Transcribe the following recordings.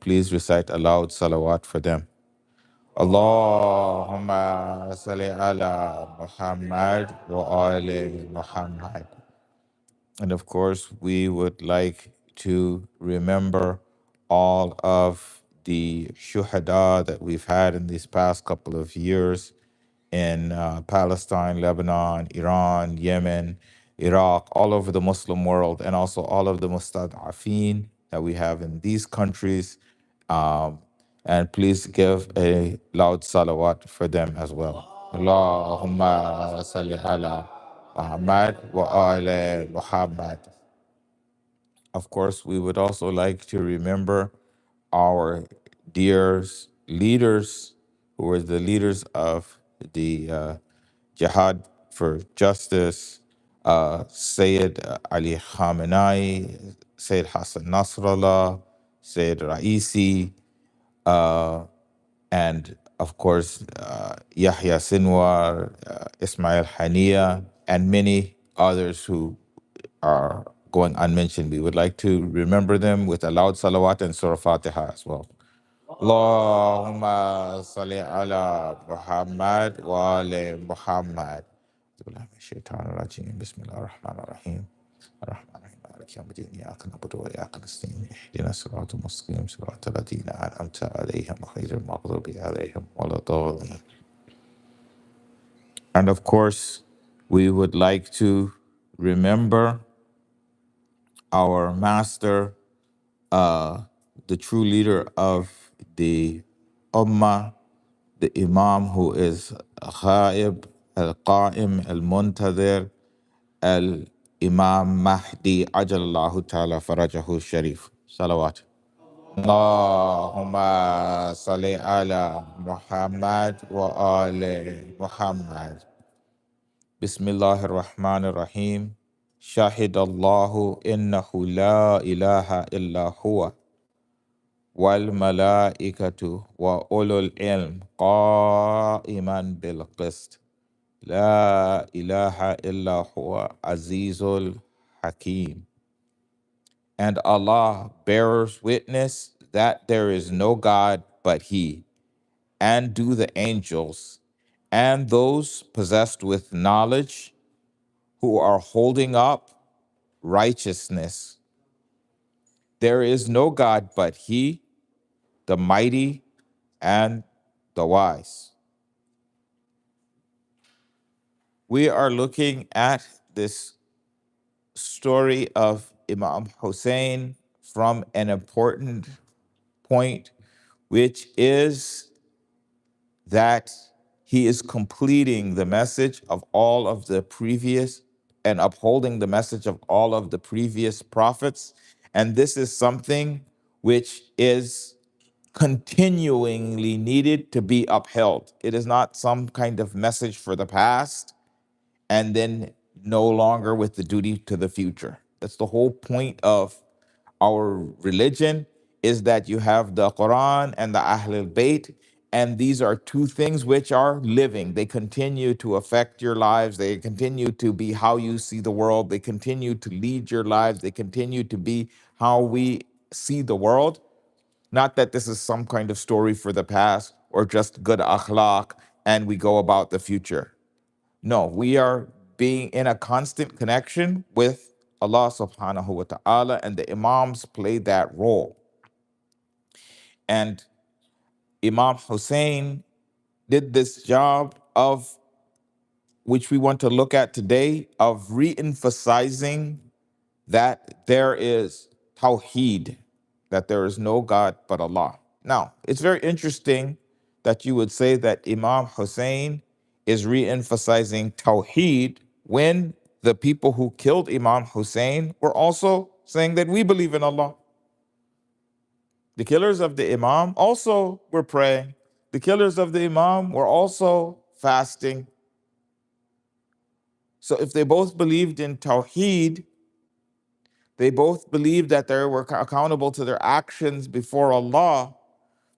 please recite aloud salawat for them. Allahumma salli ala Muhammad wa ali Muhammad. And of course, we would like to remember all of the shuhada that we've had in these past couple of years in Palestine, Lebanon, Iran, Yemen, Iraq, all over the Muslim world, and also all of the mustad'afin that we have in these countries. Um, and please give a loud salawat for them as well. Allahumma salli ala Muhammad wa ala Muhammad. Of course, we would also like to remember our dear leaders who were the leaders of the Jihad for Justice, Sayyid Ali Khamenei, Sayyid Hassan Nasrallah, Sayyid Raisi, and of course, Yahya Sinwar, Ismail Hania, and many others who are going unmentioned. We would like to remember them with a loud salawat and surah Fatiha as well. Allahumma salli ala Muhammad wa ali Muhammad. الشيطان الرجيم بسم الله الرحمن الرحيم الرحمن الرحيم مالك يوم الدين إياك نعبد وإياك نستعين اهدنا الصراط المستقيم صراط الذين أنعمت عليهم غير المغضوب عليهم ولا الضالين. And of course, we would like to remember our master, the true leader of the Ummah, the Imam who is Ghaib, Al-Qa'im, Al-Muntadhir, Al-Imam Mahdi, Ajalallahu Ta'ala Farajahu Sharif. Salawat. Allahumma salli ala Muhammad wa ali Muhammad. Bismillahir Rahmanir Rahim. شهد الله إنه لا إله إلا هو والملائكة وأولو العلم قائما بالقسط لا إله إلا هو عزيز الحكيم. And Allah bears witness that there is no God but He, and do the angels, and those possessed with knowledge who are holding up righteousness. There is no God but He, the mighty and the wise. We are looking at this story of Imam Husayn from an important point, which is that he is completing the message of all of the previous and upholding the message of all of the previous prophets. And this is something which is continuingly needed to be upheld. It is not some kind of message for the past and then no longer with the duty to the future. That's the whole point of our religion, is that you have the Quran and the Ahlul Bayt, and these are two things which are living. They continue to affect your lives. They continue to be how you see the world. They continue to lead your lives. They continue to be how we see the world. Not that this is some kind of story for the past or just good akhlaq and we go about the future. No, we are being in a constant connection with Allah subhanahu wa ta'ala, and the Imams play that role. And Imam Hussein did this job of, which we want to look at today, of re-emphasizing that there is Tawhid, that there is no God but Allah. Now, it's very interesting that you would say that Imam Hussein is re-emphasizing Tawheed when the people who killed Imam Hussein were also saying that we believe in Allah. The killers of the Imam also were praying. The killers of the Imam were also fasting. So if they both believed in Tawheed, they both believed that they were accountable to their actions before Allah,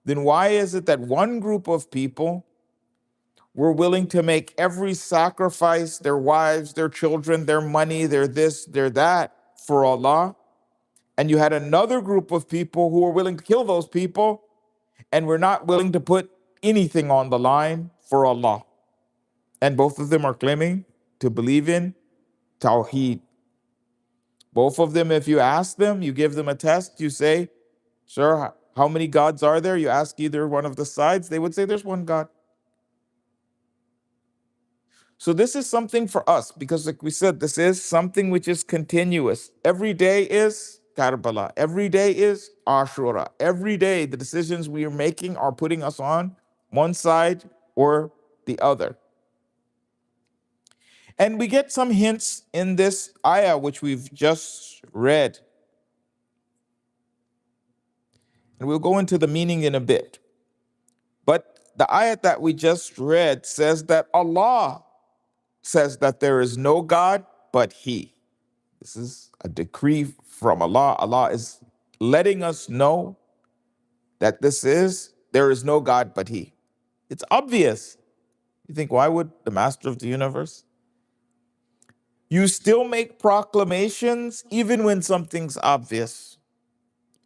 then why is it that one group of people were willing to make every sacrifice, their wives, their children, their money, their this, their that, for Allah, And you had another group of people who were willing to kill those people and were not willing to put anything on the line for Allah. And both of them are claiming to believe in Tawhid. Both of them, if you ask them, you give them a test, you say, sir, how many gods are there? You ask either one of the sides, they would say there's one God. So this is something for us because, like we said, this is something which is continuous. Every day is Karbala. Every day is Ashura. Every day the decisions we are making are putting us on one side or the other. And we get some hints in this ayah which we've just read. And we'll go into the meaning in a bit. But the ayah that we just read says that Allah says that there is no God but He. This is a decree from Allah. Allah is letting us know that there is no God but He. It's obvious. You think, why would the master of the universe? You still make proclamations even when something's obvious.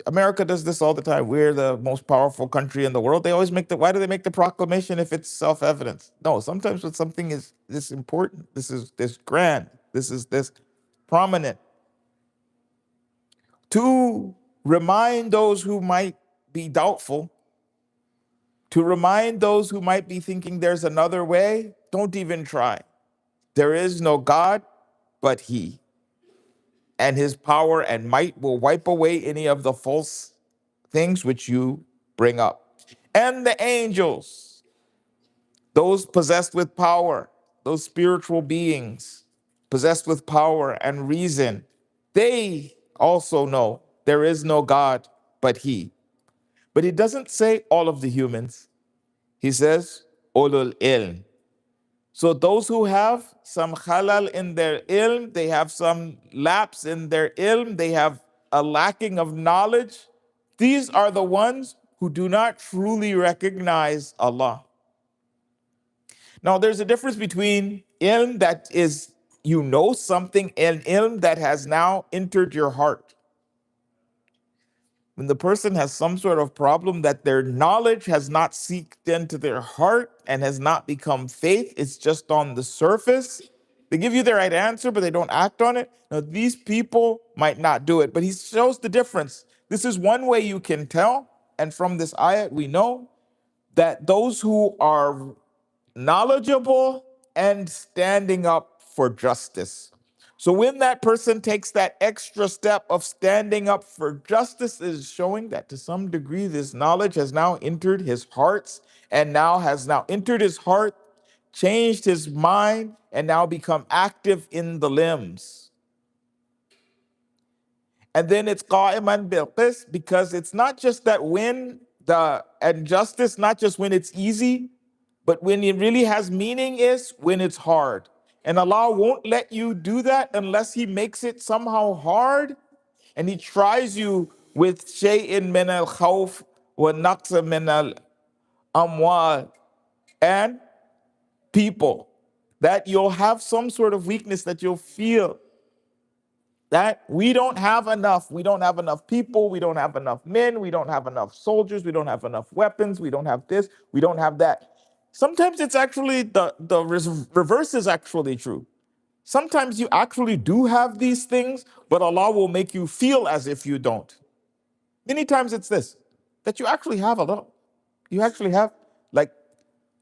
America does this all the time. We're the most powerful country in the world. They always why do they make the proclamation if it's self-evident? No, sometimes when something is this important, this is this grand, this is this prominent, to remind those who might be doubtful, to remind those who might be thinking there's another way, don't even try. There is no God but He. And His power and might will wipe away any of the false things which you bring up. And the angels, those possessed with power, those spiritual beings possessed with power and reason, they also know there is no God but He. But He doesn't say all of the humans. He says, ulul ilm. So those who have some halal in their ilm, they have some lapse in their ilm, they have a lacking of knowledge, these are the ones who do not truly recognize Allah. Now, there's a difference between ilm that is, you know something, and ilm that has now entered your heart. When the person has some sort of problem that their knowledge has not seeped into their heart and has not become faith, it's just on the surface. They give you the right answer, but they don't act on it. Now, these people might not do it, but he shows the difference. This is one way you can tell. And from this ayat, we know that those who are knowledgeable and standing up for justice. So when that person takes that extra step of standing up for justice, is showing that to some degree this knowledge has now entered his heart and now has now entered his heart, changed his mind, and now become active in the limbs. And then it's qa'iman bil qist, because it's not just that when the and justice, not just when it's easy, but when it really has meaning is when it's hard. And Allah won't let you do that unless He makes it somehow hard. And He tries you with shay'in min al khawf wa naqsa min al amwal and people. That you'll have some sort of weakness, that you'll feel that we don't have enough. We don't have enough people. We don't have enough men. We don't have enough soldiers. We don't have enough weapons. We don't have this. We don't have that. Sometimes it's actually the reverse is actually true. Sometimes you actually do have these things, but Allah will make you feel as if you don't. Many times it's this, that you actually have a lot. You actually have, like,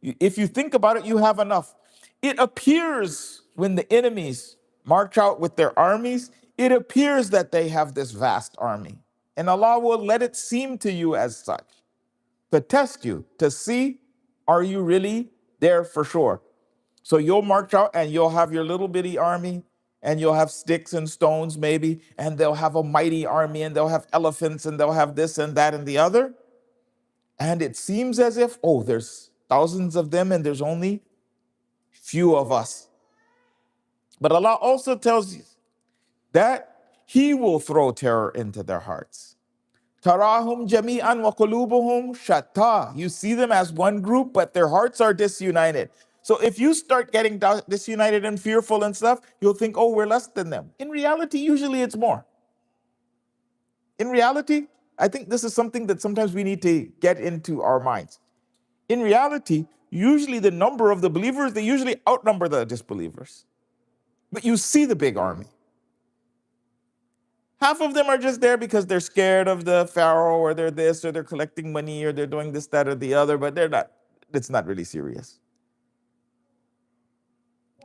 if you think about it, you have enough. It appears when the enemies march out with their armies, it appears that they have this vast army. And Allah will let it seem to you as such, to test you, to see, are you really there for sure? So you'll march out and you'll have your little bitty army, and you'll have sticks and stones maybe, and they'll have a mighty army, and they'll have elephants, and they'll have this and that and the other. And it seems as if, oh, there's thousands of them and there's only few of us. But Allah also tells you that He will throw terror into their hearts. Tarahum jami'an wa qulubuhum shatta. You see them as one group, but their hearts are disunited. So if you start getting disunited and fearful and stuff, you'll think, oh, we're less than them. In reality, usually it's more. In reality, I think this is something that sometimes we need to get into our minds. In reality, usually the number of the believers, they usually outnumber the disbelievers. But you see the big army. Half of them are just there because they're scared of the Pharaoh, or they're this, or they're collecting money, or they're doing this, that, or the other, but they're not, it's not really serious.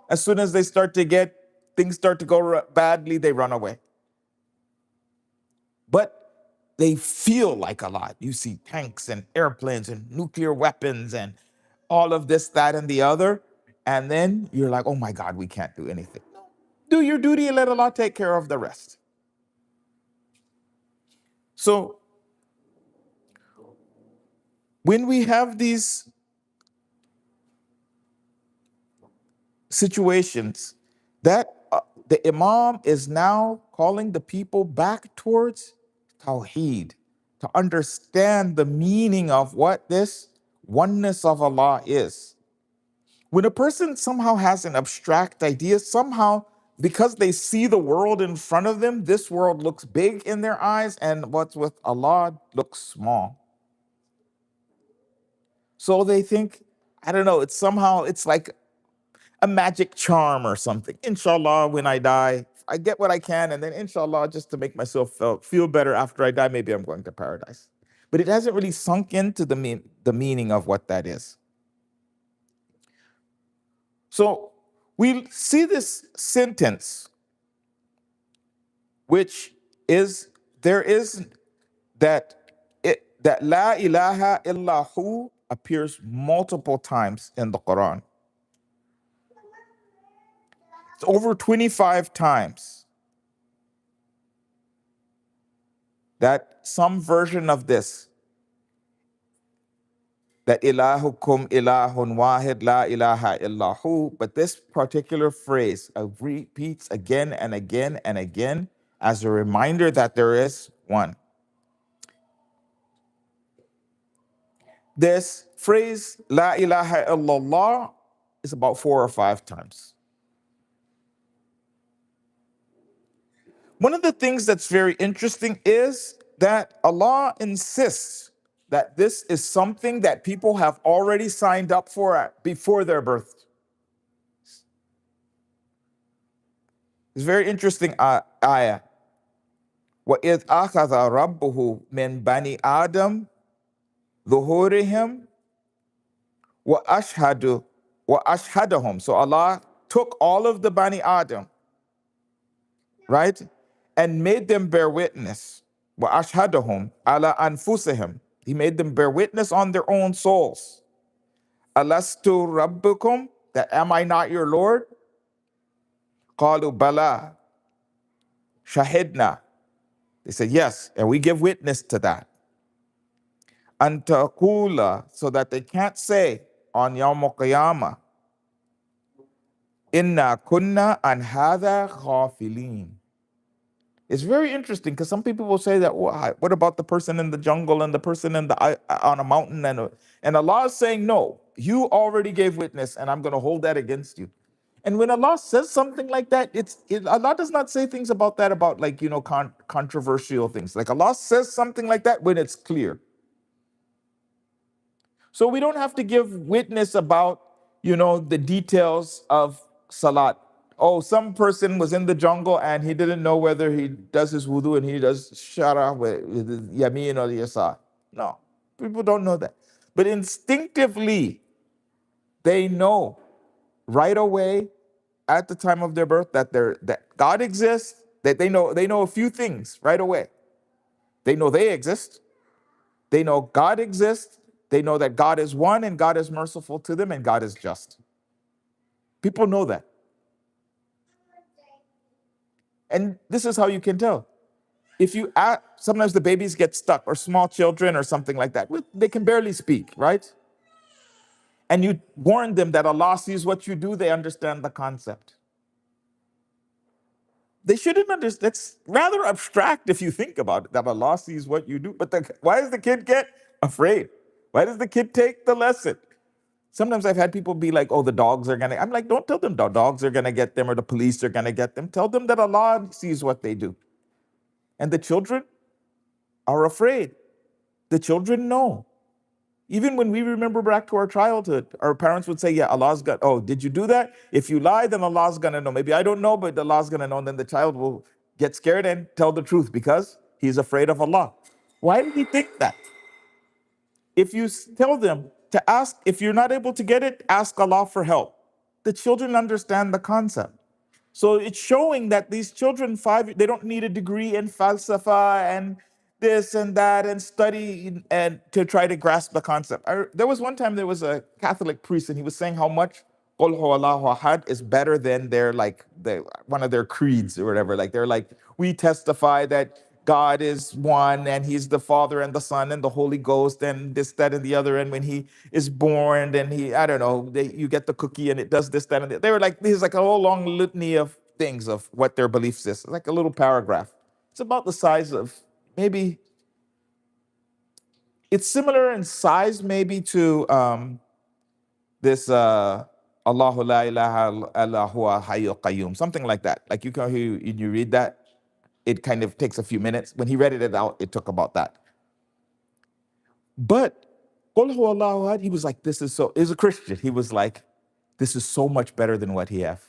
As soon as they start to get, things start to go badly, they run away. But they feel like a lot. You see tanks and airplanes and nuclear weapons and all of this, that, and the other. And then you're like, oh my God, we can't do anything. No. Do your duty and let Allah take care of the rest. So when we have these situations, that the Imam is now calling the people back towards Tawhid, to understand the meaning of what this oneness of Allah is. When a person somehow has an abstract idea, somehow because they see the world in front of them, this world looks big in their eyes, and what's with Allah looks small. So they think, I don't know, it's like a magic charm or something. Inshallah, when I die, I get what I can, and then inshallah, just to make myself feel better after I die, maybe I'm going to paradise. But it hasn't really sunk into the meaning of what that is. So we see this sentence, which is, there is that La ilaha illahu appears multiple times in the Quran. It's over 25 times that some version of this, that ilahukum ilahun wahid la ilaha illahu, but this particular phrase repeats again and again and again as a reminder that there is one. This phrase, La ilaha illallah, is about 4 or 5 times. One of the things that's very interesting is that Allah insists that this is something that people have already signed up for before their birth. It's a very interesting ayah. وَإِذْ أَخَذَ رَبُّهُ مِنْ بَنِي آدَمَ ظُهُورِهِمْ وَأَشْهَدَهُمْ. So Allah took all of the Bani Adam, right, and made them bear witness. وَأَشْهَدَهُمْ عَلَى أَنفُسِهِمْ. He made them bear witness on their own souls. Alastu rabbukum, that am I not your Lord? Qalu bala, shahidna. They said yes, and we give witness to that. Antaqula, so that they can't say on Yawm al-Qiyamah, inna kunna an hadha ghafilin. It's very interesting because some people will say that, what about the person in the jungle and the person on a mountain? And Allah is saying, no, you already gave witness and I'm going to hold that against you. And when Allah says something like that, Allah does not say things about that, about like, controversial things. Like Allah says something like that when it's clear. So we don't have to give witness about, the details of salat. Oh, some person was in the jungle and he didn't know whether he does his wudu and he does shara with the yameen or the yasar. No, people don't know that. But instinctively, they know right away at the time of their birth that God exists, that they know a few things right away. They know they exist. They know God exists. They know that God is one and God is merciful to them and God is just. People know that. And this is how you can tell. If you ask, sometimes the babies get stuck, or small children or something like that. They can barely speak, right? And you warn them that Allah sees what you do, they understand the concept. They shouldn't understand. It's rather abstract if you think about it, that Allah sees what you do. But why does the kid get afraid? Why does the kid take the lesson? Sometimes I've had people be like, oh, the dogs are I'm like, don't tell them the dogs are going to get them or the police are going to get them. Tell them that Allah sees what they do. And the children, are afraid. The children know. Even when we remember back to our childhood, our parents would say, yeah, Allah's got, oh, did you do that? If you lie, then Allah's gonna know. Maybe I don't know, but Allah's gonna know. And then the child will get scared and tell the truth because he's afraid of Allah. Why do we think that? If you tell them to ask, if you're not able to get it, ask Allah for help. The children understand the concept. So it's showing that these children, they don't need a degree in falsafa and this and that and study and to try to grasp the concept. There was one time there was a Catholic priest and he was saying how much Qul huwallahu ahad is better than one of their creeds or whatever. Like they're like, we testify that God is one and he's the Father and the Son and the Holy Ghost and this, that, and the other. And when he is born, then I don't know, you get the cookie and it does this, that, and the, they were like, this is like a whole long litany of things of what their beliefs is. It's like a little paragraph. It's about the size of maybe, it's similar in size maybe to this Allahu la ilaha illa huwa hayyul qayyum, something like that. Like you read that, it kind of takes a few minutes. When he read it out, it took about that. But Qul huwallahu ahad, he was like, this is so, he's a Christian. He was like, this is so much better than what he have.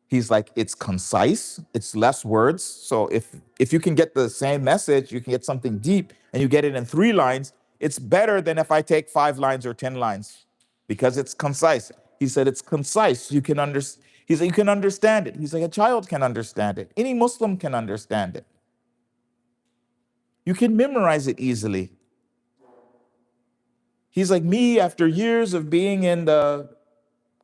He's like, it's concise, it's less words. So if you can get the same message, you can get something deep and you get it in 3 lines, it's better than if I take 5 lines or 10 lines because it's concise. He said it's concise. You can understand. He's like, you can understand it. He's like, a child can understand it. Any Muslim can understand it. You can memorize it easily. He's like, me, after years of being in the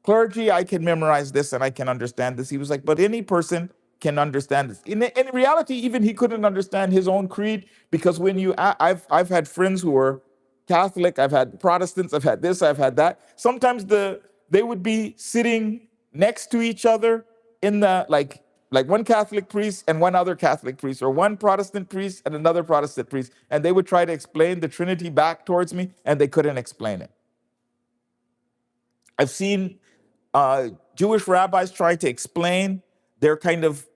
clergy, I can memorize this and I can understand this. He was like, but any person can understand this. In reality, even he couldn't understand his own creed because when I've had friends who were Catholic, I've had Protestants, I've had this, I've had that. Sometimes they would be sitting next to each other in the like one Catholic priest and one other Catholic priest, or one Protestant priest and another Protestant priest, and they would try to explain the Trinity back towards me, and they couldn't explain it. I've seen Jewish rabbis try to explain their kind of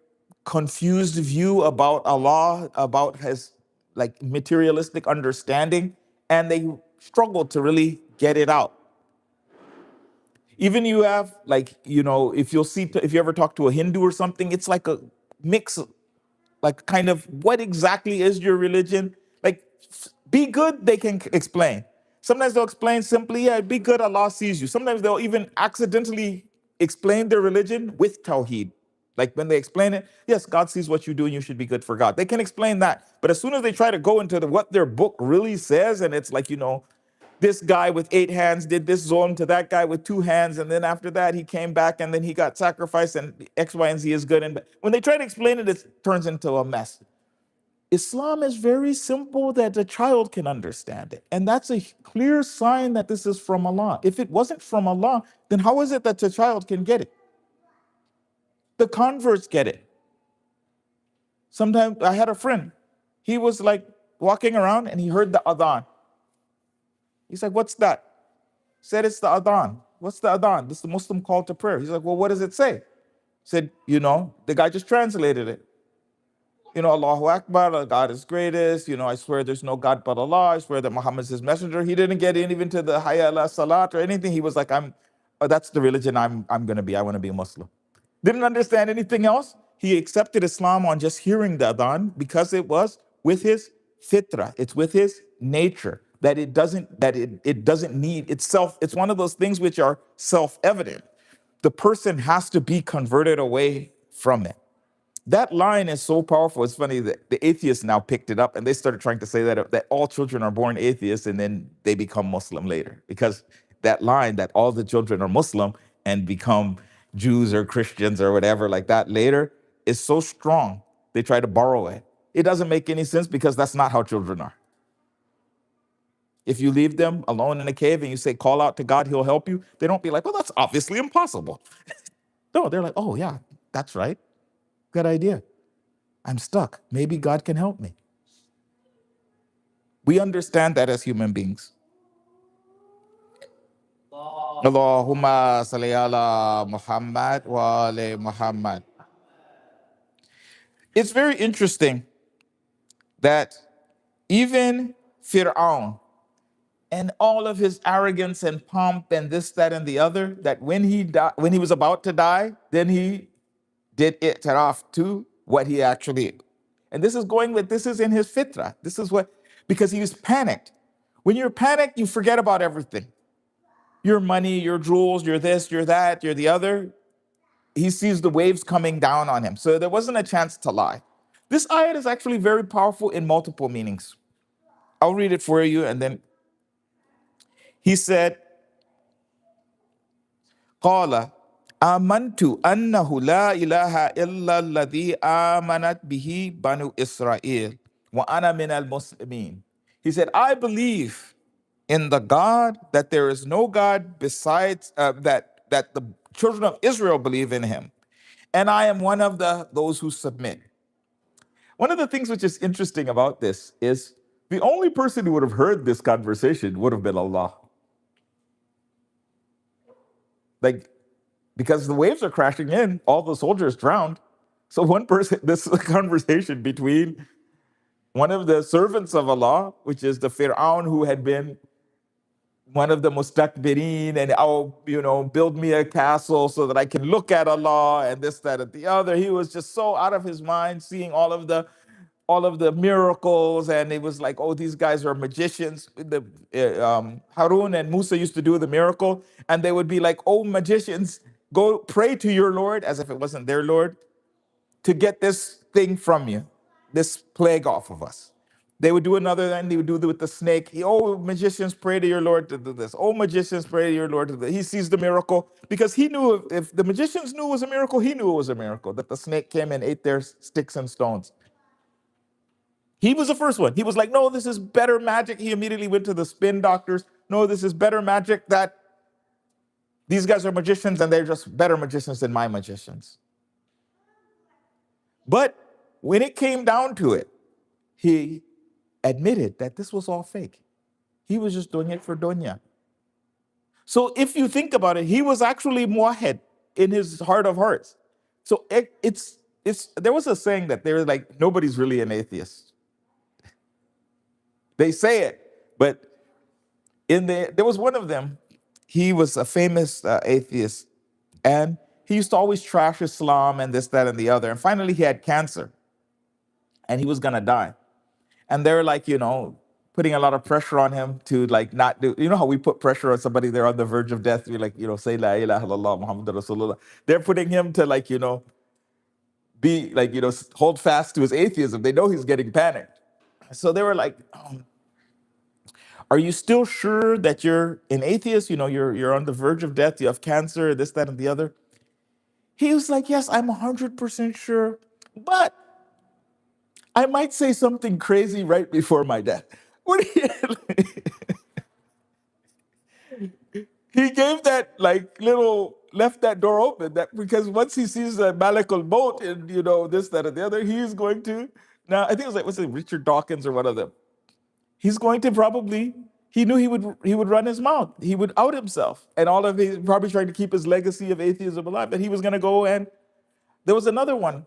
confused view about Allah, about his like materialistic understanding, and they struggle to really get it out. Even you have like, if you ever talk to a Hindu or something, it's like a mix, like kind of what exactly is your religion? Like, be good, they can explain. Sometimes they'll explain simply, yeah, be good, Allah sees you. Sometimes they'll even accidentally explain their religion with Tawhid. Like when they explain it, yes, God sees what you do and you should be good for God. They can explain that. But as soon as they try to go into what their book really says, and it's like, this guy with 8 hands did this zulm to that guy with 2 hands, and then after that he came back and then he got sacrificed and X, Y, and Z is good. And when they try to explain it, it turns into a mess. Islam is very simple that a child can understand it. And that's a clear sign that this is from Allah. If it wasn't from Allah, then how is it that a child can get it? The converts get it. Sometimes I had a friend, he was like walking around and he heard the adhan. He's like, what's that? Said, it's the adhan. What's the adhan? This is the Muslim call to prayer. He's like, well, what does it say? Said, the guy just translated it. Allahu Akbar, God is greatest. I swear there's no God but Allah. I swear that Muhammad is his messenger. He didn't get in even to the Hayya ala Salat or anything. He was like, that's the religion I'm going to be. I want to be a Muslim. Didn't understand anything else. He accepted Islam on just hearing the adhan because it was with his fitra. It's with his nature. That it doesn't need itself. It's one of those things which are self-evident. The person has to be converted away from it. That line is so powerful. It's funny that the atheists now picked it up and they started trying to say that all children are born atheists and then they become Muslim later. Because that line that all the children are Muslim and become Jews or Christians or whatever like that later is so strong. They try to borrow it. It doesn't make any sense because that's not how children are. If you leave them alone in a cave and you say, call out to God, he'll help you, they don't be like, well, that's obviously impossible. No, they're like, oh yeah, that's right. Good idea. I'm stuck. Maybe God can help me. We understand that as human beings. Allahumma salli ala Muhammad wa ali Muhammad. It's very interesting that even Fir'aun and all of his arrogance and pomp and this, that, and the other, that when he was about to die, then he did i'tiraf to what he actually, and this is in his fitra. This is what, because he was panicked. When you're panicked, you forget about everything. Your money, your jewels, your this, your that, your the other. He sees the waves coming down on him. So there wasn't a chance to lie. This ayat is actually very powerful in multiple meanings. I'll read it for you, and then he said, قال آمنت أنه لا إله إلا الذي آمنت به بنو إسرائيل وأنا من المسلمين. He said, I believe in the God, that there is no God besides, that the children of Israel believe in him. And I am one of those who submit. One of the things which is interesting about this is the only person who would have heard this conversation would have been Allah. Like, because the waves are crashing in, all the soldiers drowned. So one person, this conversation between one of the servants of Allah, which is the Fir'aun who had been one of the mustakbirin, and build me a castle so that I can look at Allah and this, that, and the other. He was just so out of his mind, seeing all of the miracles, and it was like, oh, these guys are magicians. Harun and Musa used to do the miracle, and they would be like, oh, magicians, go pray to your Lord, as if it wasn't their Lord, to get this thing from you, this plague off of us. They would do another, and they would do it with the snake. Oh, magicians, pray to your Lord to do this. Oh, magicians, pray to your Lord to do this. He sees the miracle because he knew if the magicians knew it was a miracle, he knew it was a miracle, that the snake came and ate their sticks and stones. He was the first one. He was like, no, this is better magic. He immediately went to the spin doctors. No, this is better magic, that these guys are magicians and they're just better magicians than my magicians. But when it came down to it, he admitted that this was all fake. He was just doing it for dunya. So if you think about it, he was actually muwahhid in his heart of hearts. So it's there was a saying that there was like, nobody's really an atheist. They say it, but there was one of them. He was a famous atheist, and he used to always trash Islam and this, that, and the other. And finally, he had cancer, and he was gonna die. And they're like, putting a lot of pressure on him to like not do. You know how we put pressure on somebody? They're on the verge of death. We like, say La ilaha illallah Muhammadur Rasulullah. They're putting him to like, be like, hold fast to his atheism. They know he's getting panicked. So they were like, are you still sure that you're an atheist? You're on the verge of death. You have cancer, this, that, and the other. He was like, yes, I'm 100% sure, but I might say something crazy right before my death. What do you, he gave that like left that door open, that because once he sees a Malakul Maut and this, that, and the other, he's going to, now I think it was like, what's it, Richard Dawkins or one of them. He's going to probably, he knew he would run his mouth. He would out himself. And all of his, probably trying to keep his legacy of atheism alive, that he was going to go. And there was another one.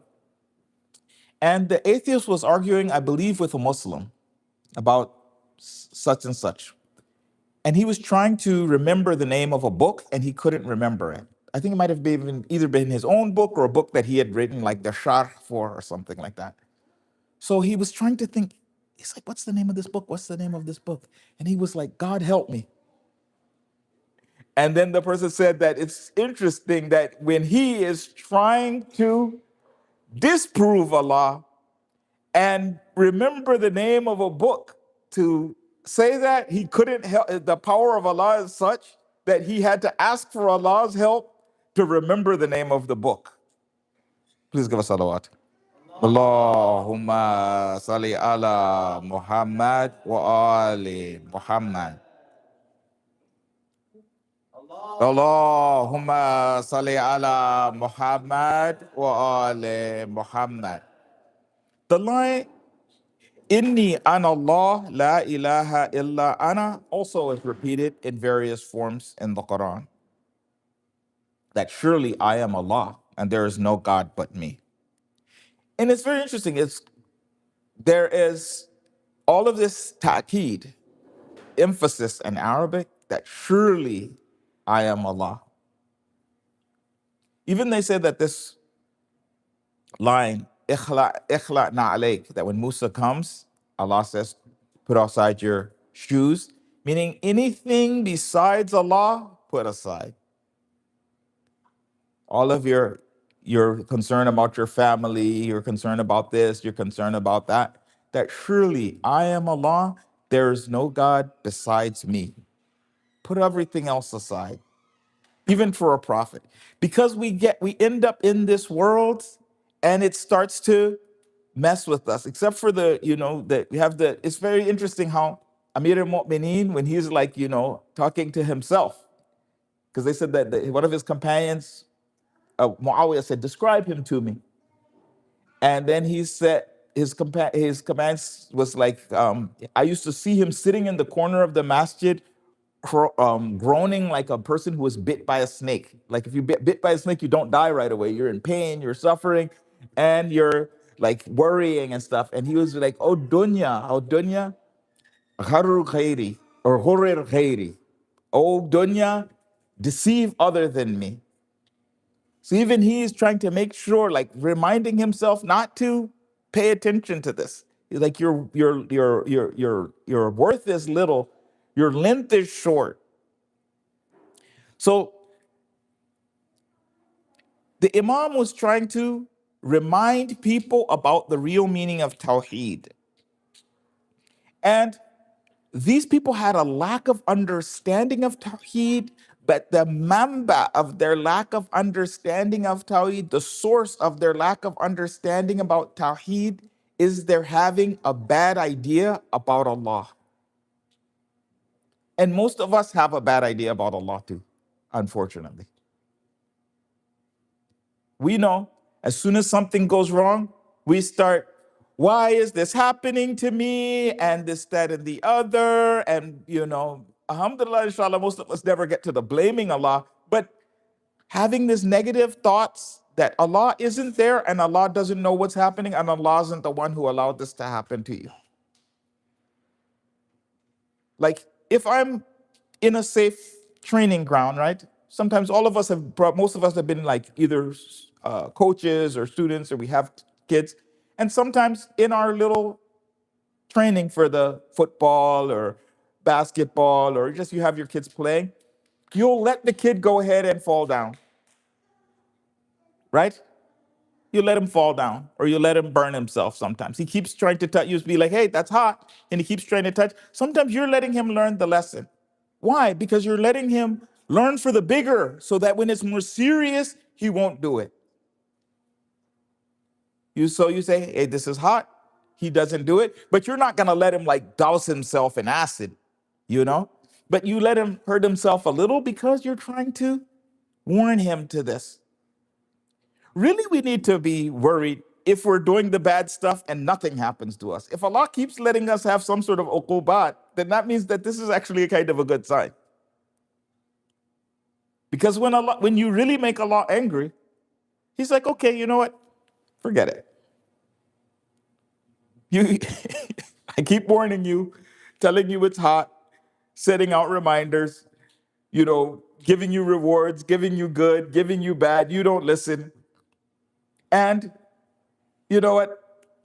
And the atheist was arguing, I believe, with a Muslim about such and such. And he was trying to remember the name of a book, and he couldn't remember it. I think it might have been either been his own book or a book that he had written, like the Sharh for or something like that. So he was trying to think, he's like, what's the name of this book? What's the name of this book? And he was like, God help me. And then the person said that it's interesting that when he is trying to disprove Allah and remember the name of a book to say that, he couldn't help. The power of Allah is such that he had to ask for Allah's help to remember the name of the book. Please give us salawat. Allahumma salli ala Muhammad wa ali Muhammad. Allahumma salli ala Muhammad wa ali Muhammad. The line, Inni ana Allah, la ilaha illa ana, also is repeated in various forms in the Quran. That surely I am Allah, and there is no God but me. And it's very interesting. there is all of this ta'keed, emphasis in Arabic that surely I am Allah. Even they say that this line, ikhla na alayk, that when Musa comes, Allah says, put aside your shoes, meaning anything besides Allah, put aside. All of your concern about your family, you're concerned about this, you're concerned about that, that surely I am Allah, there is no God besides me. Put everything else aside, even for a prophet. Because we end up in this world and it starts to mess with us, except for that we have it's very interesting how Amir al-Mu'mineen, when he's like, talking to himself, because they said that one of his companions, Muawiyah said, describe him to me. And then he said, his commands was like, I used to see him sitting in the corner of the masjid, groaning like a person who was bit by a snake. Like if you bit by a snake, you don't die right away. You're in pain, you're suffering, and you're like worrying and stuff. And he was like, oh dunya, gharru khairi, or ghurir khairi. Oh dunya, deceive other than me. So even he is trying to make sure, like reminding himself not to pay attention to this. He's like, your worth is little, your length is short. So the Imam was trying to remind people about the real meaning of Tawhid. And these people had a lack of understanding of Tawhid, but the mamba of their lack of understanding of Tawhid, the source of their lack of understanding about Tawhid, is they're having a bad idea about Allah. And most of us have a bad idea about Allah too, unfortunately. We know as soon as something goes wrong, we start, why is this happening to me? And this, that, and the other. And, alhamdulillah, inshallah, most of us never get to the blaming Allah, but having this negative thoughts that Allah isn't there and Allah doesn't know what's happening and Allah isn't the one who allowed this to happen to you. Like if I'm in a safe training ground, right? Sometimes most of us have been like either coaches or students, or we have kids. And sometimes in our little training for the football or basketball, or just you have your kids playing, you'll let the kid go ahead and fall down, right? You let him fall down, or you let him burn himself sometimes. He keeps trying to touch you, be like, hey, that's hot. And he keeps trying to touch. Sometimes you're letting him learn the lesson. Why? Because you're letting him learn for the bigger, so that when it's more serious, he won't do it. So you say, hey, this is hot. He doesn't do it, but you're not gonna let him like douse himself in acid, But you let him hurt himself a little because you're trying to warn him to this. Really, we need to be worried if we're doing the bad stuff and nothing happens to us. If Allah keeps letting us have some sort of uqubat, then that means that this is actually a kind of a good sign. Because when you really make Allah angry, He's like, okay, you know what? Forget it. You, I keep warning you, telling you it's hot, setting out reminders, giving you rewards, giving you good, giving you bad. You don't listen. And you know what?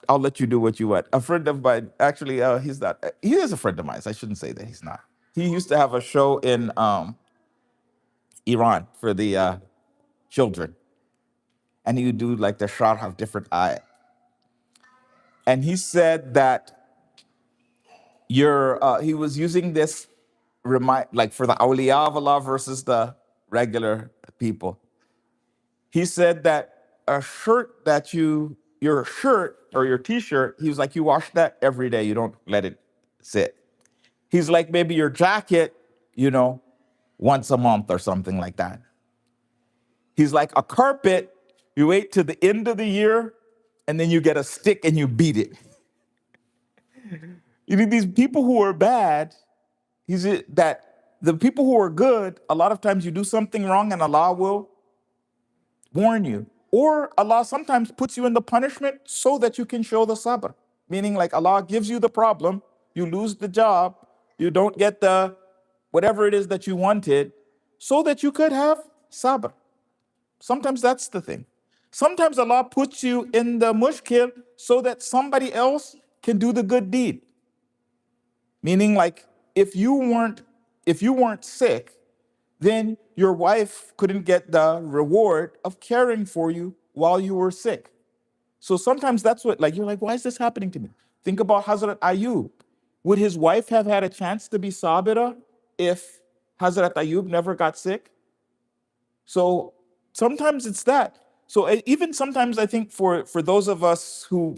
I'll let you do what you want. A friend of mine, actually, he's not, he is a friend of mine. So I shouldn't say that he's not. He used to have a show in Iran for the children. And he would do like the sharh of different ayat. And he said that he was using this like for the awliya of Allah versus the regular people. He said that a shirt that your shirt or your t-shirt, he was like, you wash that every day. You don't let it sit. He's like, maybe your jacket, once a month or something like that. He's like, a carpet, you wait to the end of the year and then you get a stick and you beat it. These people who are bad, that the people who are good, a lot of times you do something wrong and Allah will warn you. Or Allah sometimes puts you in the punishment so that you can show the sabr. meaning like Allah gives you the problem, you lose the job, you don't get the whatever it is that you wanted, so that you could have sabr. Sometimes that's the thing. Sometimes Allah puts you in the mushkil so that somebody else can do the good deed. Meaning like if you weren't sick, then your wife couldn't get the reward of caring for you while you were sick. So sometimes that's what, like, you're like, why is this happening to me? Think about Hazrat Ayub. Would his wife have had a chance to be Sabira if Hazrat Ayub never got sick? So sometimes it's that. So even sometimes I think for those of us who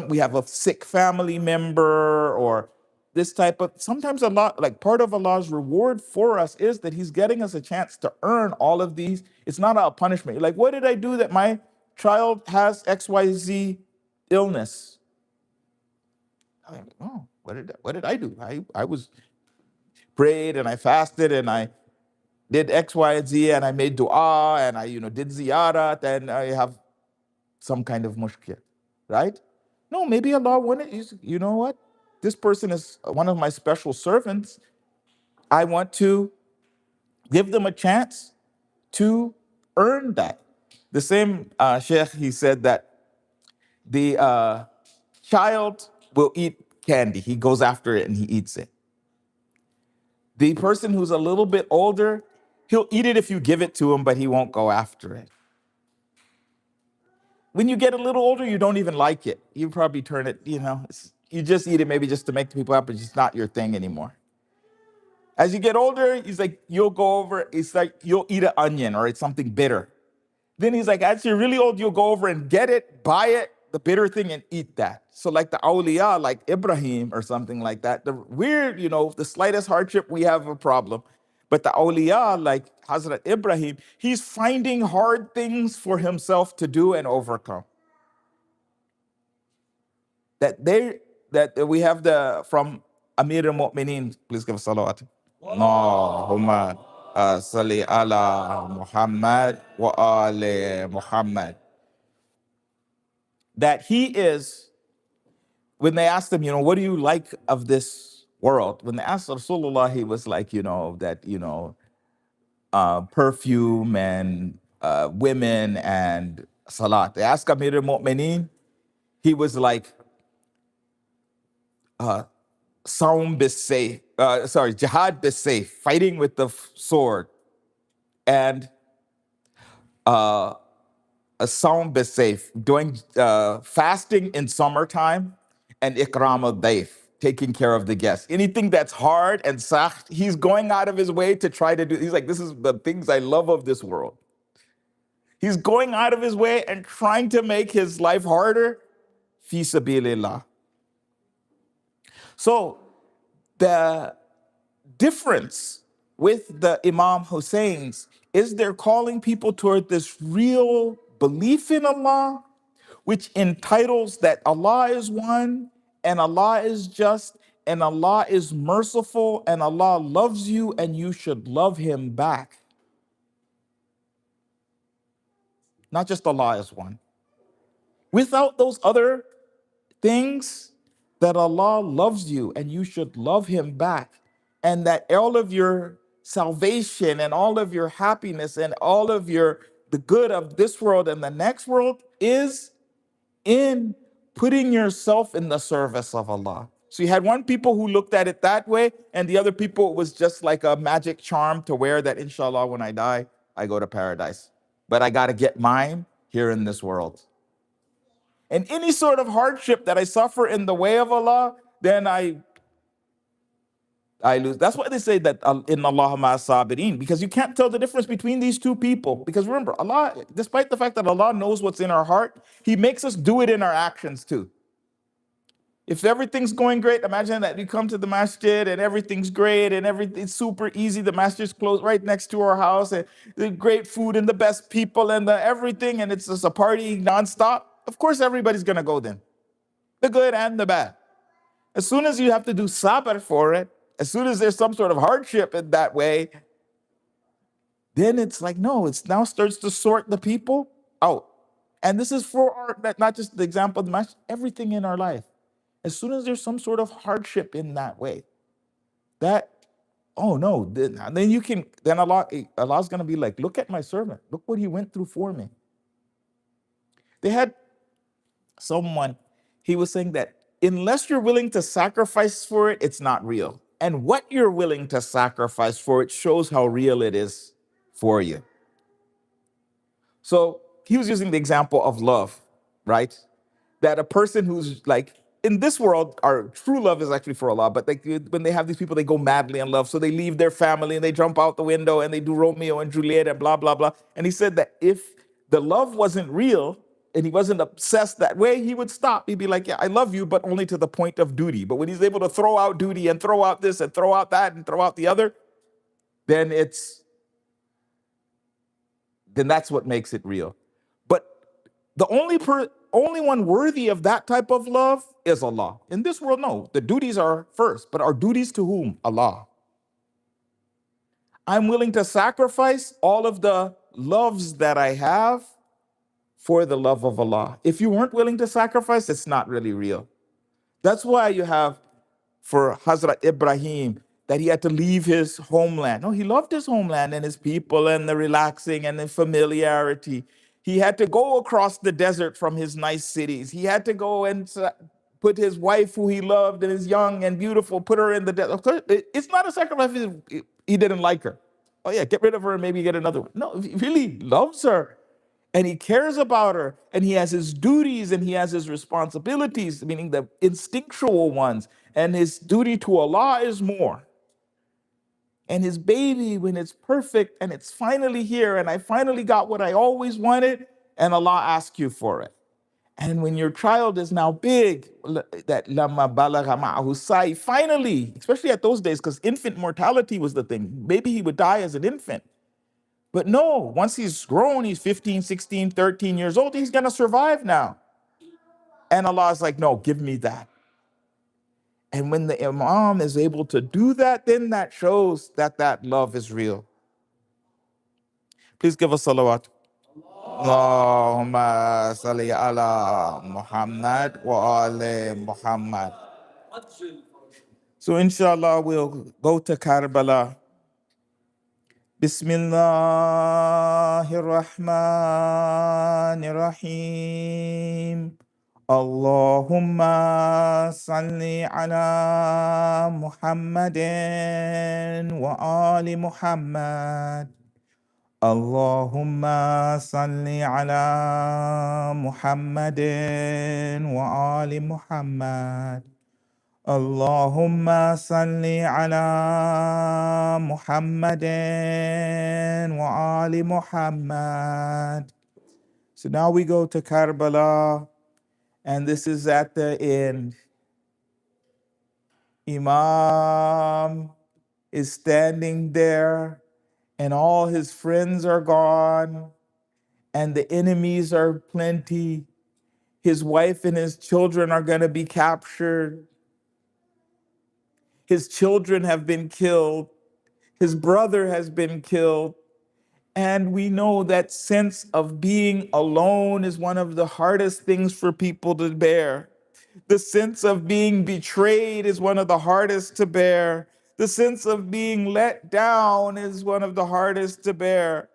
we have a sick family member or this type of, sometimes a lot, like part of Allah's reward for us is that He's getting us a chance to earn all of these. It's not a punishment. Like, what did I do that my child has XYZ illness? I'm like, oh, what did I do? I was prayed and I fasted and I did X, Y, and Z, and I made dua, and I, did ziyarat, and I have some kind of mushkil, right? No, maybe Allah wanted, you know what? This person is one of my special servants. I want to give them a chance to earn that. The same Sheikh, he said that the child will eat candy. He goes after it and he eats it. The person who's a little bit older, he'll eat it if you give it to him, but he won't go after it. When you get a little older, you don't even like it. You probably turn it, you just eat it maybe just to make the people happy, it's just not your thing anymore. As you get older, he's like, you'll go over, it's like you'll eat an onion or it's something bitter. Then he's like, as you're really old, you'll go over and get it, buy it, the bitter thing, and eat that. So like the awliya, like Ibrahim or something like that, the weird, the slightest hardship, we have a problem. But the awliya, like Hazrat Ibrahim, he's finding hard things for himself to do and overcome. That we have from Amir al-Mu'mineen, please give us salawat. Allahumma salli ala Muhammad wa ali Muhammad. That he is, when they asked him, what do you like of this world? When they asked Rasulullah, he was like, perfume and women and salat. They asked Amir al-Mu'mineen, he was like, Saum bis-sayf, jihad bis-sayf, fighting with the sword, and a saum bis-sayf, doing fasting in summertime, and ikram al-dayf, taking care of the guests. Anything that's hard and sakht, he's going out of his way to try to do. He's like, this is the things I love of this world. He's going out of his way and trying to make his life harder, fi sabilillah. So the difference with the Imam Husayn's is they're calling people toward this real belief in Allah, which entitles that Allah is one, and Allah is just, and Allah is merciful, and Allah loves you, and you should love Him back. Not just Allah is one. Without those other things, that Allah loves you and you should love Him back, and that all of your salvation and all of your happiness and all of the good of this world and the next world is in putting yourself in the service of Allah. So you had one people who looked at it that way, and the other people, it was just like a magic charm to wear that, inshallah, when I die, I go to paradise. But I got to get mine here in this world. And any sort of hardship that I suffer in the way of Allah, then I lose. That's why they say that in Allah ma sabirin, because you can't tell the difference between these two people. Because remember, Allah, despite the fact that Allah knows what's in our heart, He makes us do it in our actions too. If everything's going great, imagine that you come to the masjid and everything's great and everything's super easy. The masjid's close right next to our house, and the great food and the best people and the everything, and it's just a party nonstop. Of course, everybody's gonna go then, the good and the bad. As soon as you have to do sabr for it, as soon as there's some sort of hardship in that way, then it's like, no, it's now starts to sort the people out. And this is for not just the example of the masjid, everything in our life. As soon as there's some sort of hardship in that way, that, oh no, then you can, then Allah's going to be like, look at my servant. Look what he went through for me. They had someone, he was saying that unless you're willing to sacrifice for it, it's not real. And what you're willing to sacrifice for it shows how real it is for you. So he was using the example of love, right? That a person who's like, in this world, our true love is actually for Allah, but when they have these people, they go madly in love. So they leave their family and they jump out the window and they do Romeo and Juliet and blah, blah, blah. And he said that if the love wasn't real and he wasn't obsessed that way, he would stop. He'd be like, yeah, I love you, but only to the point of duty. But when he's able to throw out duty and throw out this and throw out that and throw out the other, then that's what makes it real. But the only one worthy of that type of love is Allah. In this world, no, the duties are first, but our duties to whom? Allah. I'm willing to sacrifice all of the loves that I have for the love of Allah. If you weren't willing to sacrifice, it's not really real. That's why you have for Hazrat Ibrahim that he had to leave his homeland. No, he loved his homeland and his people and the relaxing and the familiarity. He had to go across the desert from his nice cities. He had to go and put his wife, who he loved and is young and beautiful, put her in the desert. Of course, it's not a sacrifice if he didn't like her. Oh yeah, get rid of her and maybe get another one. No, he really loves her and he cares about her and he has his duties and he has his responsibilities, meaning the instinctual ones, and his duty to Allah is more. And his baby, when it's perfect and it's finally here and I finally got what I always wanted, and Allah asks you for it. And when your child is now big, that lama balagha ma'ahu sa'i, finally, especially at those days, because infant mortality was the thing. Maybe he would die as an infant. But no, once he's grown, he's 15, 16, 13 years old, he's going to survive now. And Allah is like, no, give me that. And when the Imam is able to do that, then that shows that that love is real. Please give us salawat. Allahumma salli ala Muhammad wa ali Muhammad. So inshallah, we'll go to Karbala. Bismillahir Rahmanir Rahim. Allahumma salli ala Muhammadin wa ali Muhammad. Allahumma salli ala Muhammadin wa ali Muhammad. Allahumma salli ala Muhammadin wa ali Muhammad. So now we go to Karbala, and this is at the end. Imam is standing there, and all his friends are gone, and the enemies are plenty. His wife and his children are going to be captured. His children have been killed. His brother has been killed. And we know that sense of being alone is one of the hardest things for people to bear. The sense of being betrayed is one of the hardest to bear. The sense of being let down is one of the hardest to bear.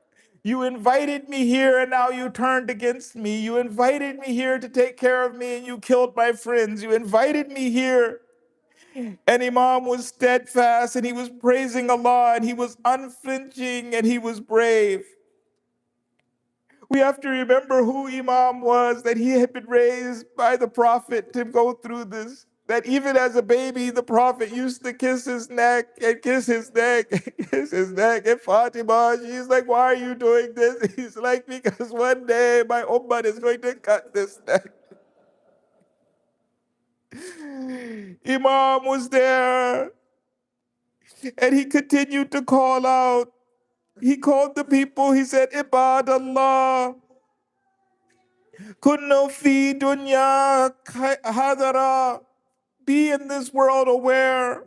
You invited me here and now you turned against me. You invited me here to take care of me and you killed my friends. You invited me here. And Imam was steadfast and he was praising Allah and he was unflinching and he was brave. We have to remember who Imam was, that he had been raised by the Prophet to go through this. That even as a baby, the Prophet used to kiss his neck and kiss his neck and kiss his neck. And Fatima, she's like, why are you doing this? He's like, because one day my ummah is going to cut this neck. Imam was there and he continued to call out. He called the people, he said, Ibad Allah, kunnu fi dunya hadara, be in this world aware.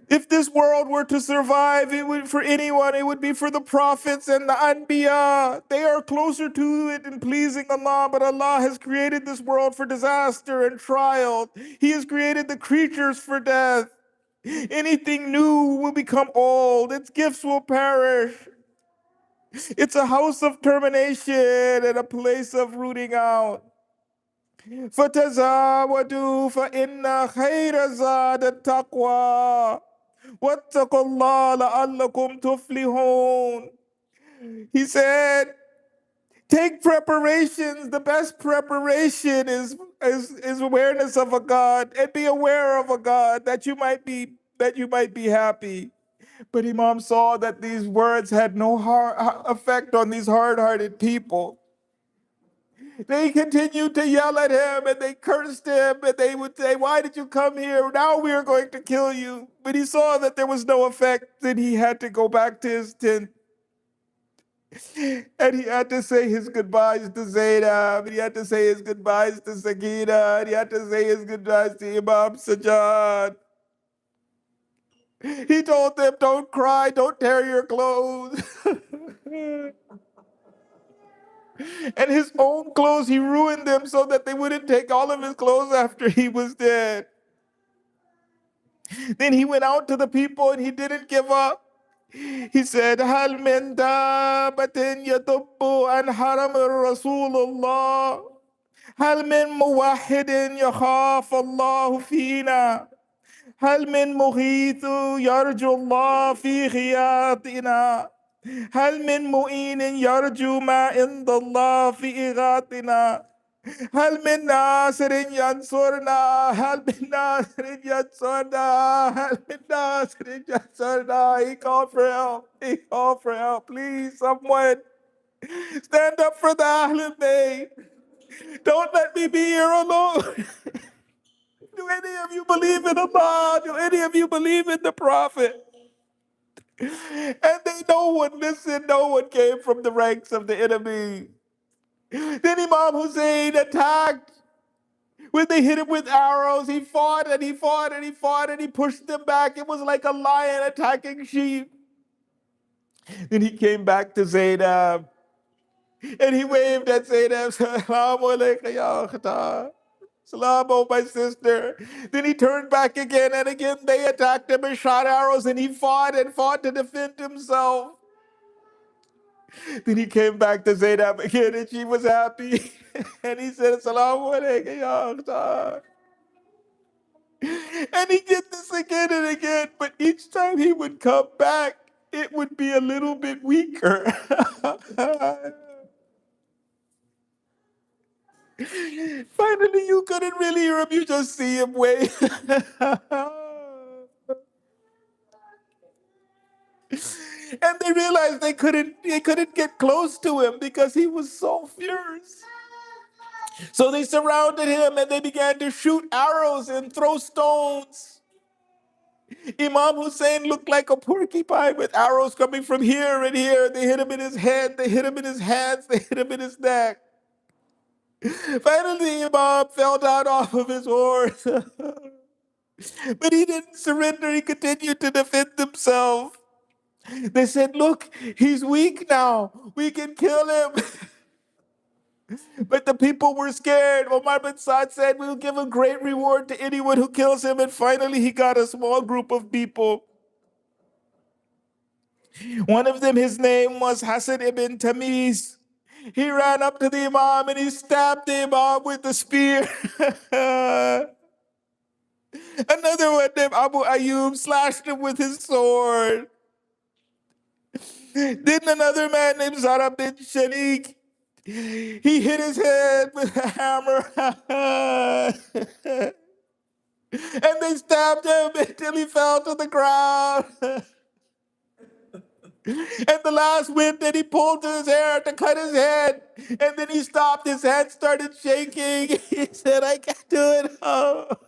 If this world were to survive, it would for anyone, it would be for the prophets and the Anbiya. They are closer to it in pleasing Allah, but Allah has created this world for disaster and trial. He has created the creatures for death. Anything new will become old, its gifts will perish. It's a house of termination and a place of rooting out. فَتَزَاوَدُوا فَإِنَّ خَيْرَ زَادِ التَّقْوَى وَاتَّقُوا اللَّهَ لَعَلَّكُمْ تُفْلِحُونَ. He said, take preparations. The best preparation is awareness of a God, and be aware of a God that you might be happy. But Imam saw that these words had no effect on these hard-hearted people. They continued to yell at him and they cursed him and they would say, why did you come here? Now we are going to kill you. But he saw that there was no effect, then he had to go back to his tent. And he had to say his goodbyes to Zainab, and he had to say his goodbyes to Sakina, and he had to say his goodbyes to Imam Sajjad. He told them, don't cry, don't tear your clothes. And his own clothes, he ruined them so that they wouldn't take all of his clothes after he was dead. Then he went out to the people and he didn't give up. He said, هل من دابة يدب عن حرم رسول الله هل من موحد يخاف الله فينا هل من مغيث يرجو الله في غياثنا هل من مؤين يرجو ما عند الله في إغاثنا هل من ناصر ينصرنا هل من ناصر ينصرنا هل من ناصر ينصرنا. He called for help. He called for help. Please, someone stand up for the Ahlul Bayt. Don't let me be here alone. Do any of you believe in Allah? Do any of you believe in the Prophet? And no one listened. No one came from the ranks of the enemy. Then Imam Husayn attacked. When they hit him with arrows, he fought and he fought and he fought and he pushed them back. It was like a lion attacking sheep. Then he came back to Zainab and he waved at Zainab, Salaam alaikum ya khata. Salam, oh my sister. Then he turned back again and again they attacked him and shot arrows and he fought and fought to defend himself. Then he came back to Zainab again and she was happy. And he said, Salaam alaikum ya khata. And he did this again and again, but each time he would come back, it would be a little bit weaker. Finally, you couldn't really hear him, you just see him wave. And they realized they couldn't get close to him because he was so fierce. So they surrounded him and they began to shoot arrows and throw stones. Imam Hussein looked like a porcupine with arrows coming from here and here. They hit him in his head, they hit him in his hands, they hit him in his neck. Finally, Imam fell down off of his horse. But he didn't surrender, he continued to defend himself. They said, look, he's weak now, we can kill him. But the people were scared. Omar bin Saad said, we'll give a great reward to anyone who kills him. And finally, he got a small group of people. One of them, his name was Hassan ibn Tamiz. He ran up to the Imam and he stabbed the Imam with the spear. Another one named Abu Ayyub slashed him with his sword. Then another man named Zara bin Sharik, he hit his head with a hammer. And they stabbed him until he fell to the ground. And the last went that he pulled to his hair to cut his head. And then he stopped, his hand started shaking. He said, I can't do it. Oh.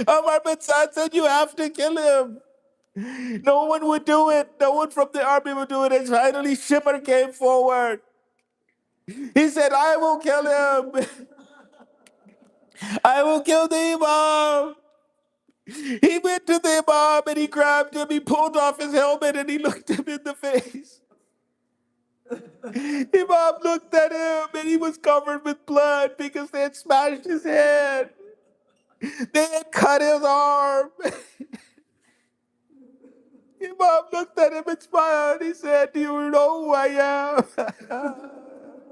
Omar bin Saad said, you have to kill him. No one would do it. No one from the army would do it. And finally Shimmer came forward. He said, I will kill him. I will kill the Imam. He went to the Imam and he grabbed him, he pulled off his helmet and he looked him in the face. Imam looked at him and he was covered with blood because they had smashed his head. They had cut his arm. Imam looked at him and smiled. He said, "Do you know who I am?"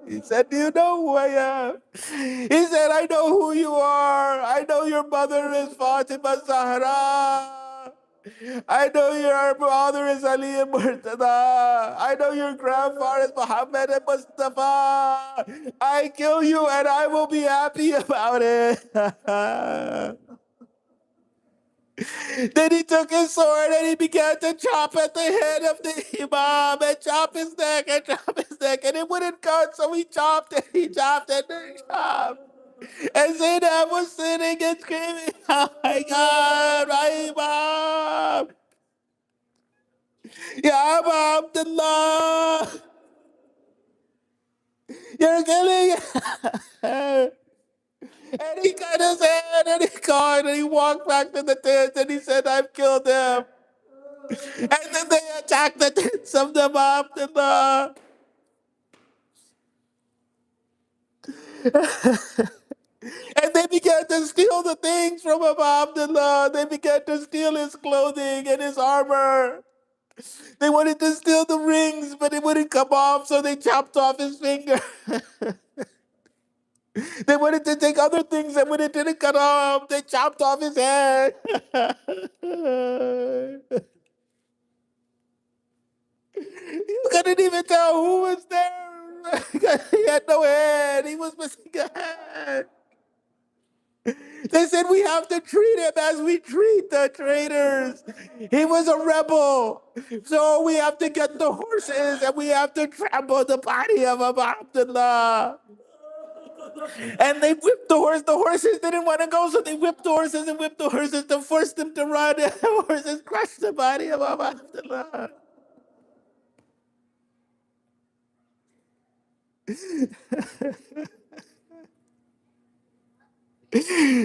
He said, "Do you know who I am?" He said, "I know who you are. I know your mother is Fatima Zahra. I know your father is Ali and Murtada. I know your grandfather is Muhammad and Mustafa. I kill you and I will be happy about it." Then he took his sword and he began to chop at the head of the Imam and chop his neck and chop his neck. And it wouldn't cut, so he chopped and he chopped and he chopped. And Zainab was sitting and screaming, "Oh my God, my Imam! Ya Abu Abdullah! You're killing him!" And he cut his hand and he caught and he walked back to the tent and he said, "I've killed him." And then they attacked the tents of the Abdullah. And they began to steal the things from Abu Abdullah. They began to steal his clothing and his armor. They wanted to steal the rings, but it wouldn't come off, so they chopped off his finger. They wanted to take other things, and when it didn't cut off, they chopped off his head. You couldn't even tell who was there. He had no head. He was missing a head. They said we have to treat him as we treat the traitors. He was a rebel. So we have to get the horses and we have to trample the body of Abu Abdullah. And they whipped the horse. The horses didn't want to go, so they whipped the horses and whipped the horses to force them to run. And the horses crushed the body of Abu Abdullah.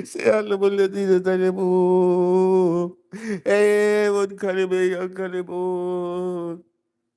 سيعلم الذين ظلموا أي منقلب ينقلبون